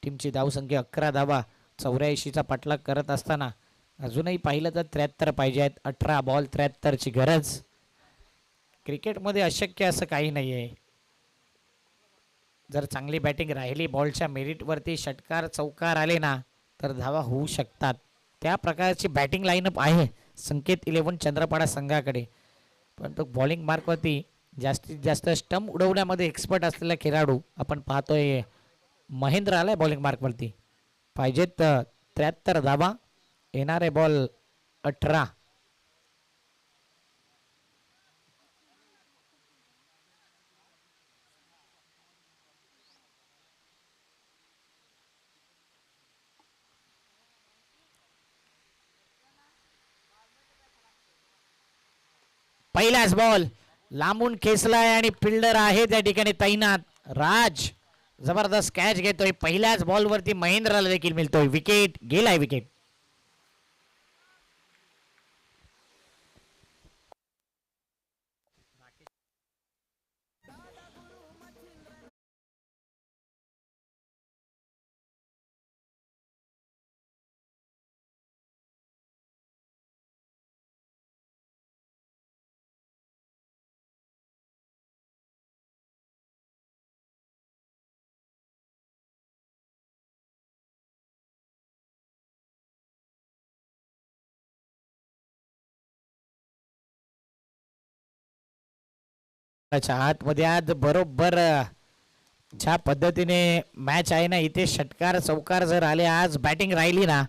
टीमची धावसंख्या 11 धावा. 84चा पाठलाग करत असताना अजूनही पाहिलं तर 73 पाहिजे आहेत. 18 बॉल 73ची गरज. क्रिकेटमध्ये अशक्य असं काही नाही आहे. जर चांगली बॅटिंग राहिली, बॉलच्या मेरिटवरती षटकार चौकार आले ना, तर धावा होऊ शकतात. त्या प्रकारची बॅटिंग लाईनअप आहे संकेत 11 चंद्रपाडा संघाकडे. पण तो बॉलिंग मार्कवरती जास्तीत जास्त स्टंप उडवण्यामध्ये एक्सपर्ट असलेला खेळाडू आपण पाहतोय. महेंद्र आलाय बॉलिंग मार्कवरती. पाहिजेत 73 धावा. येणारे बॉल 18. पहिलाच बॉल लांबून खेचलाय आणि फिल्डर आहे त्या ठिकाणी तैनात. राज जबरदस्त कॅच घेतोय. पहिल्याच बॉलवरती महेंद्रला देखील मिळतोय विकेट. गेलाय विकेट. आतमध्ये आज बरोबर ज्या पद्धतीने मॅच आहे ना, इथे षटकार चौकार जर आले, आज बॅटिंग राहिली ना,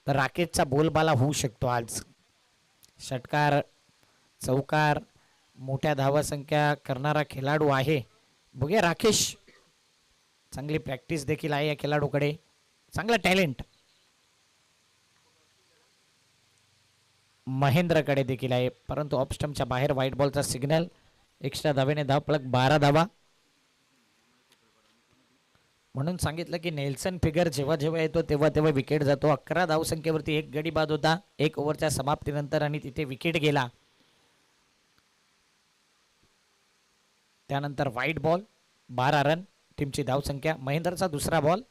तर राकेशचा बोलबाला होऊ शकतो. आज षटकार चौकार मोठ्या धावसंख्या करणारा खेळाडू आहे. बघूया राकेश. चांगली प्रॅक्टिस देखील आहे या खेळाडूकडे. चांगला टॅलेंट महेंद्रकडे देखील आहे, परंतु ऑफस्टमच्या बाहेर व्हाईट बॉलचा सिग्नल. एक्स्ट्रा धावेने धावफलक 12 धावा. म्हणून सांगितलं की नेल्सन फिगर जेव्हा जेव्हा येतो तेव्हा तेव्हा विकेट जातो. 11 धावसंख्येवरती एक गडी बाद होता 1 ओव्हरच्या समाप्तीनंतर आणि तिथे विकेट गेला. त्यानंतर वाईट बॉल 12 रन टीमची धावसंख्या. महेंद्रचा दुसरा बॉल.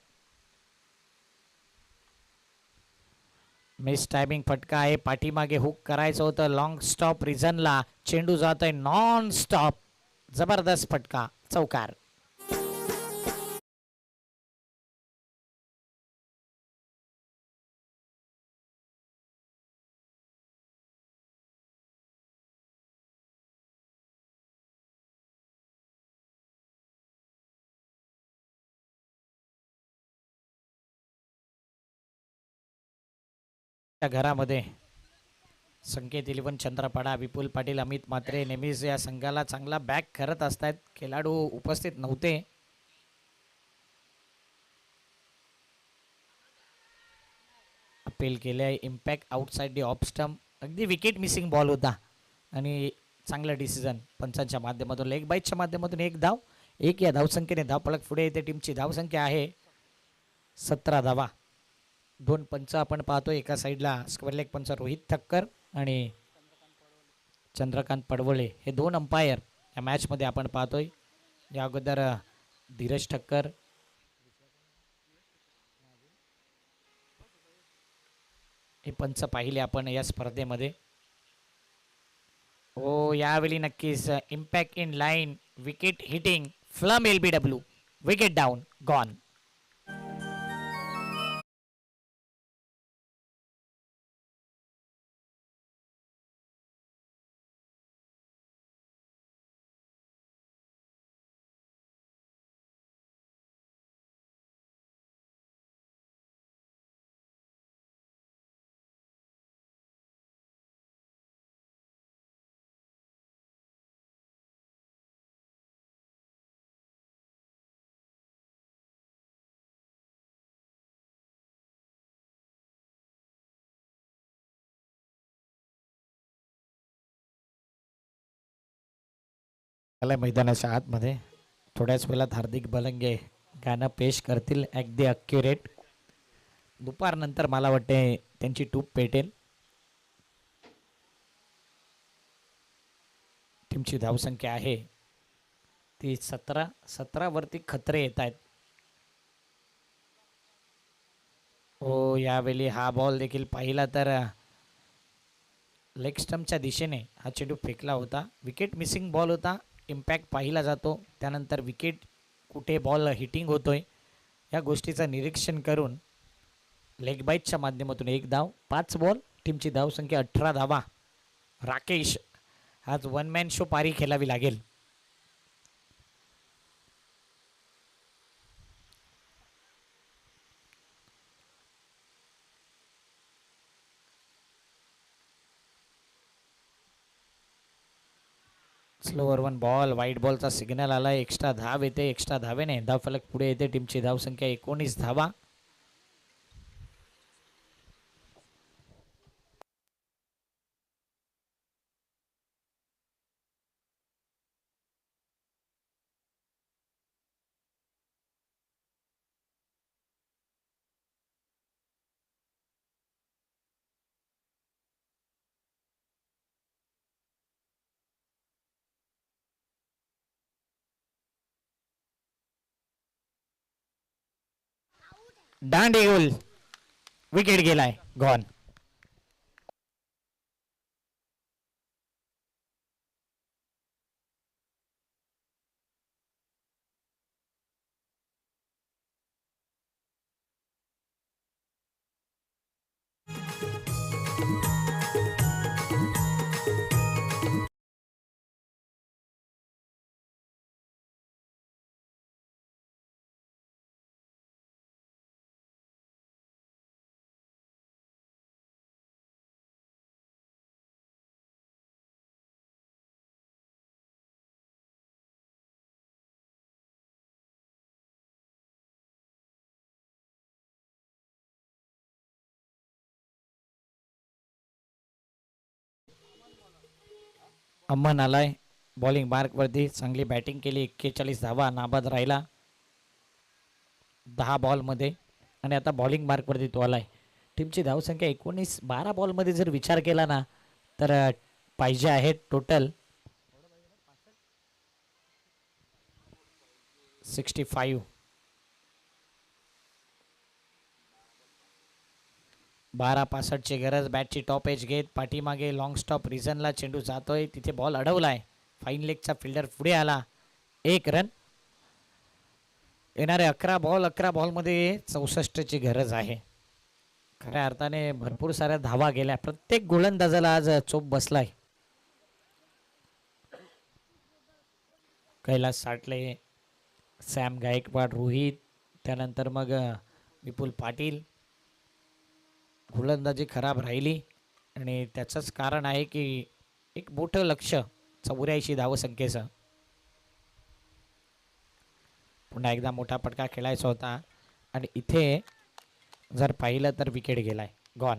मिस टायमिंग फटका आहे. पाठीमागे हुक करायचं होतं. लॉंग स्टॉप रिझनला चेंडू जातोय नॉन स्टॉप. जबरदस्त फटका, चौकार. घरामध्ये संकेत 11 चंद्रपाडा, विपुल पाटील, अमित म्हात्रे नेहमीच या संघाला चांगला बॅक करत असतात. खेळाडू उपस्थित नव्हते. अपील केले. Impact outside the off stump. अगदी विकेट मिसिंग बॉल होता आणि चांगलं डिसिजन पंचांच्या माध्यमातून. लेग बाईटच्या माध्यमातून एक धाव. एक या धावसंख्येने धावफलक पुढे येते. टीमची धावसंख्या आहे 17 धावा. 2 पंच आपण पाहतो. एका साईडला स्क्वेअर लेग पंच रोहित ठक्कर आणि चंद्रकांत पडवळे हे 2 अंपायर या मॅचमध्ये आपण पाहतोय. या अगोदर धीरज ठक्कर, हे पंच पाहिले आपण या स्पर्धेमध्ये. हो, यावेळी नक्कीच impact in line, wicket hitting, plumb LBW, wicket down, gone. मैदानाच्या आतमध्ये थोड्याच वेळात हार्दिक बलंगे गाणं पेश करतील. अगदी अक्युरेट. दुपारनंतर मला वाटते त्यांची टूप पेटेल. टीमची धावसंख्या आहे ती 17 वरती खतरे येत आहेत. हो, यावेळी हा बॉल देखील पाहिला तर लेग स्टंपच्या दिशेने हा चेंडू फेकला होता. विकेट मिसिंग बॉल होता. इम्पॅक्ट पाहिला जातो. त्यानंतर विकेट कुठे बॉल हिटिंग होतोय या गोष्टीचं निरीक्षण करून लेग बाईटच्या माध्यमातून एक धाव. 5 बॉल. टीमची धावसंख्या 18 धावा. राकेश, आज 1 मॅन शो पारी खेळावी लागेल. Slower 1 ball. वाईट बॉलचा सिग्नल आला. एक्स्ट्रा धाव येते. एक्स्ट्रा धावेने धावफलक पुढे येते. टीमची धावसंख्या 19 धावा. दांडे गोल. विकेट गेलाय, गॉन. अमन आलाय बॉलिंग मार्कवरती. चांगली बॅटिंग केली. 41 धावा. नाबाद राहिला 10 बॉलमध्ये आणि आता बॉलिंग मार्कवरती तो आलाय. टीमची धावसंख्या 19. 12 बॉलमध्ये जर विचार केला ना तर पाहिजे आहेत टोटल 65. 12-65 ची गरज. बॅटची टॉप एज घेत पाठीमागे लॉंग स्टॉप रिझनला चेंडू जातोय. तिथे बॉल अडवलाय. फाईन लेगचा फिल्डर पुढे आला. 1 रन. येणारे 11 बॉलमध्ये 64 ची गरज आहे. खऱ्या अर्थाने भरपूर साऱ्या धावा गेल्या. प्रत्येक गोलंदाजाला आज चोप बसलाय. कैलास साठले, सॅम गायकवाड, रोहित, त्यानंतर मग विपुल पाटील. गोलंदाजी खराब राहिली आणि त्याचंच कारण आहे की एक मोठं लक्ष 84 धावसंख्येचं. पुन्हा एकदा मोठा फटका खेळायचा होता आणि इथे जर पाहिलं तर विकेट गेलाय. गॉन.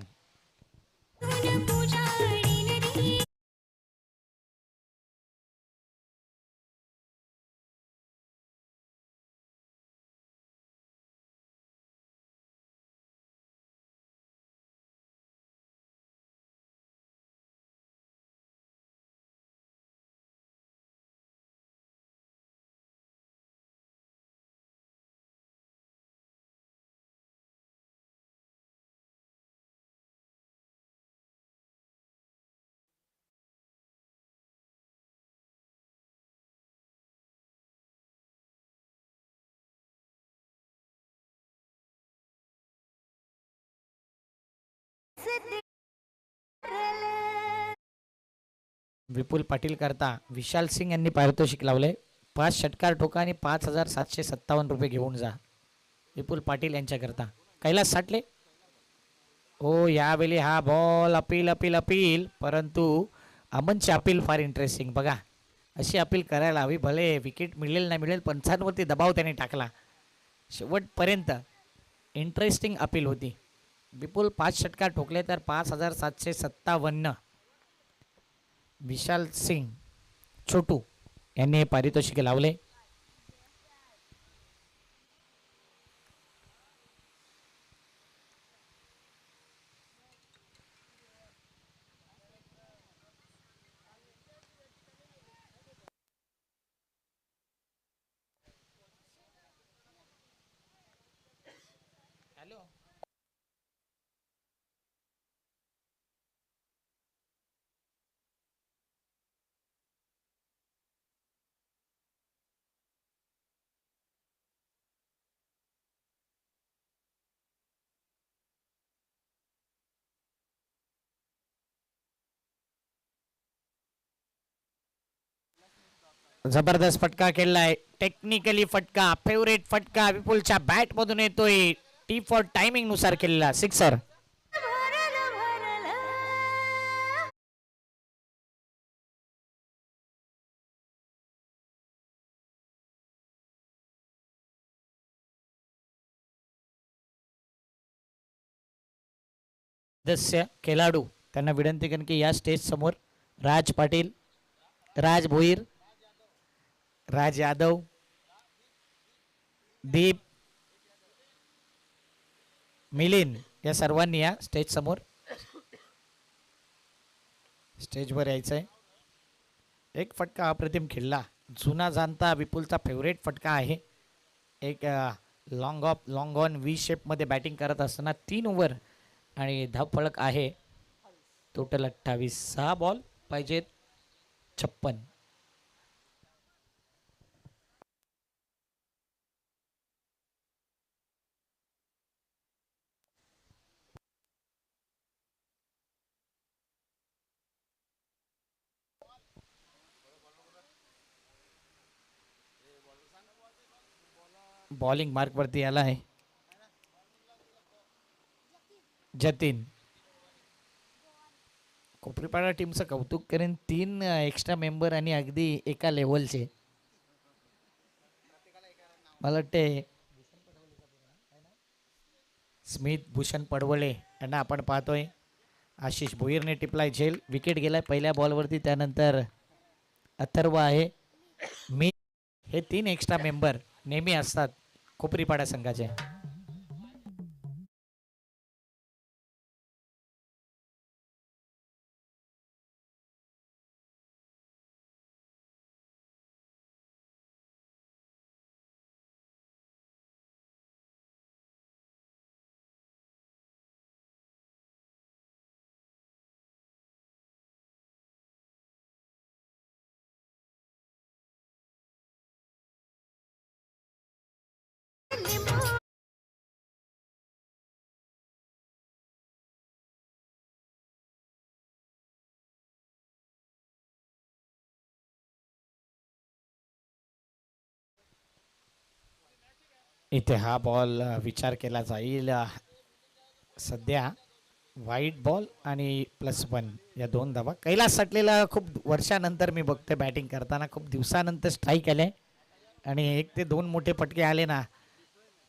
विपुल पाटील करता विशाल सिंग यांनी पारितोषिक लावले. 5 षटकार ठोका आणि 5,757 रुपये घेऊन जा. विपुल पाटील यांच्याकरता. कैलास साठले. हो, यावेळी हा बॉल अपील अपील अपील, परंतु अमनची अपील फार इंटरेस्टिंग. बघा, अशी अपील करायला हवी. भले विकेट मिळेल नाही मिळेल, पंचांवरती दबाव त्याने टाकला. शेवटपर्यंत इंटरेस्टिंग अपील होती. विपुल 5 षटकार ठोकले तर 5,757. विशाल सिंग छोटू यांनी हे पारितोषिक लावले. जबरदस्त फटका खेळलाय. टेक्निकली फटका, फेवरेट फटका विपुलच्या बॅट मधून येतोय. टी फॉर टायमिंग नुसार केलेला सिक्सर. सदस्य खेळाडू त्यांना विनंती करेन की या स्टेज समोर राज पाटील, राज भोईर, राज यादव, दीप, मिलिंद या सर्वांनी या स्टेज समोर स्टेजवर यायचंय. एक फटका अप्रतिम खेळला. जुना जाणता विपुलचा फेवरेट फटका आहे. एक लॉंग ऑन व्ही शेपमध्ये बॅटिंग करत असताना 3 ओव्हर आणि धावफलक आहे टोटल 28. 6 बॉल पाहिजेत 56. बॉलिंग मार्क वरती आला आहे जतीन. कोपरीपाडा टीमचं कौतुक करेन. 3 एक्स्ट्रा मेंबर आणि अगदी एका लेवलचे. मला वाटते स्मित, भूषण पडवळे यांना आपण पाहतोय. आशिष भोईरने टिपलाय झेल. विकेट गेलाय पहिल्या बॉलवरती. त्यानंतर अथर्व आहे. मी हे 3 एक्स्ट्रा मेंबर नेहमी असतात कोपरीपाडा संघाचे. इथे हा बॉल विचार केला जाईल. सध्या व्हाईट बॉल आणि +1 या दोन धावा. कैलास सटलेला खूप वर्षानंतर मी बघतोय बॅटिंग करताना, खूप दिवसानंतर स्ट्राईक आले आणि 1 ते 2 मोठे फटके आले ना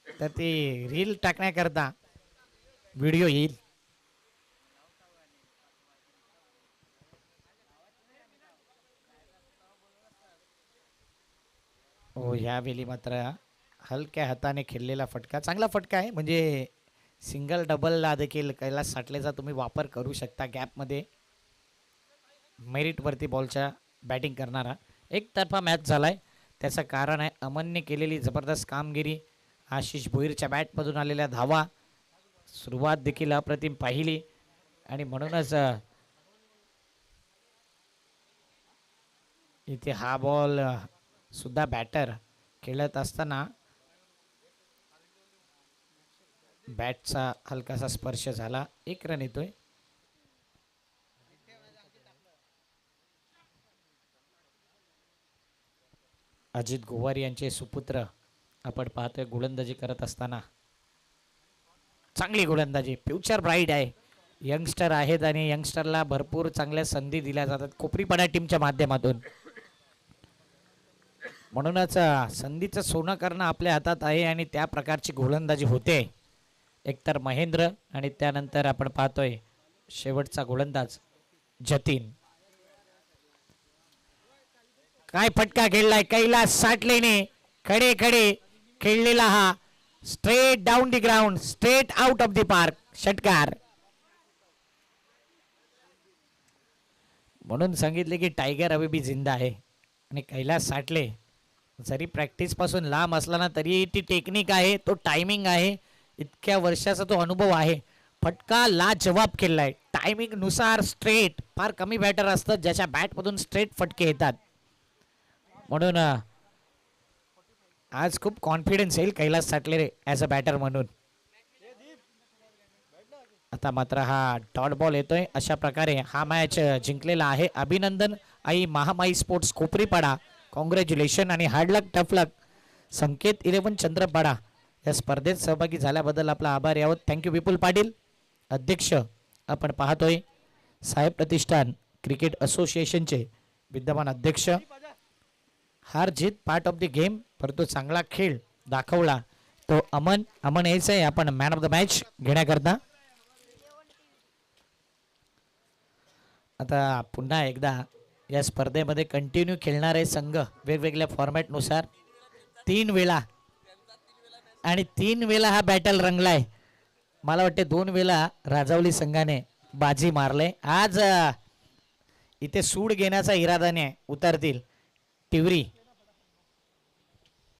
तर ते रील टाकण्याकरता व्हिडिओ येईल. हो, ह्यावेळी मात्र हलक्या हाताने खेळलेला फटका, चांगला फटका आहे. म्हणजे सिंगल डबलला देखील कैलास साठलेचा तुम्ही वापर करू शकता. गॅपमध्ये मेरिटवरती बॉलच्या बॅटिंग करणारा. एकतर्फा मॅच झालाय. त्याचं कारण आहे अमनने केलेली जबरदस्त कामगिरी, आशिष भोईरच्या बॅटमधून आलेल्या धावा, सुरुवात देखील अप्रतिम पाहिली आणि म्हणूनच इथे हा बॉल सुद्धा बॅटर खेळत असताना बॅटचा हलकासा स्पर्श झाला. 1 रन येतोय. अजित गोवार यांचे सुपुत्र आपण पाहतोय गोलंदाजी करत असताना. चांगली गोलंदाजी, फ्युचर ब्राईट आहे. यंगस्टर आहेत आणि यंगस्टरला भरपूर चांगल्या संधी दिल्या जातात कोपरीपाडा टीमच्या माध्यमातून. म्हणूनच संधीचं सोनं करणं आपल्या हातात आहे आणि त्या प्रकारची गोलंदाजी होते. एकतर महेंद्र आणि त्यानंतर आपण पाहतोय शेवटचा गोलंदाज जतीन. काय फटका खेळलाय कैलास साठलेने. खडे खडे खेळलेला हा straight down the ground, straight out of the park, षटकार. म्हणून सांगितले की टायगर अभी भी जिंदा आहे. आणि कैलास साठले जरी प्रॅक्टिस पासून लांब असला ना तरी ती टेक्निक आहे, तो टायमिंग आहे, इतक्या वर्षाचा तो अनुभव आहे. फटका लाजवाब खेळलाय. टायमिंग नुसार स्ट्रेट, फार कमी बॅटर असतात ज्याच्या बॅटमधून स्ट्रेट फटके येतात. म्हणून आज खूप कॉन्फिडन्स येईल कैलास साठले ॲज अ बॅटर म्हणून. आता मात्र हा डॉट बॉल येतोय. अशा प्रकारे हा मॅच जिंकलेला आहे. अभिनंदन आई महामाई स्पोर्ट्स कोपरीपाडा, कॉंग्रॅच्युलेशन आणि हार्ड लक टफ लक संकेत 11 चंद्रपाडा या स्पर्धेत सहभागी झाल्याबद्दल आपला आभार यावत. थँक्यू. विपुल पाटील अध्यक्ष आपण पाहतोय साहेब प्रतिष्ठान क्रिकेट असोसिएशनचे विद्यमान अध्यक्ष. हार जीत पार्ट ऑफ द गेम, परंतु चांगला खेळ दाखवला तो अमन यायचं आहे आपण मॅन ऑफ द मॅच घेण्याकरता. आता पुन्हा एकदा या स्पर्धेमध्ये कंटिन्यू खेळणारे संघ वेगवेगळ्या फॉर्मॅटनुसार 3 वेळा आणि 3 वेळा हा बॅटल रंगलाय. मला वाटते 2 वेळा राजावली संघाने बाजी मारले. आज इथे सूड घेण्याचा इरादाने उतरतील. टिवरी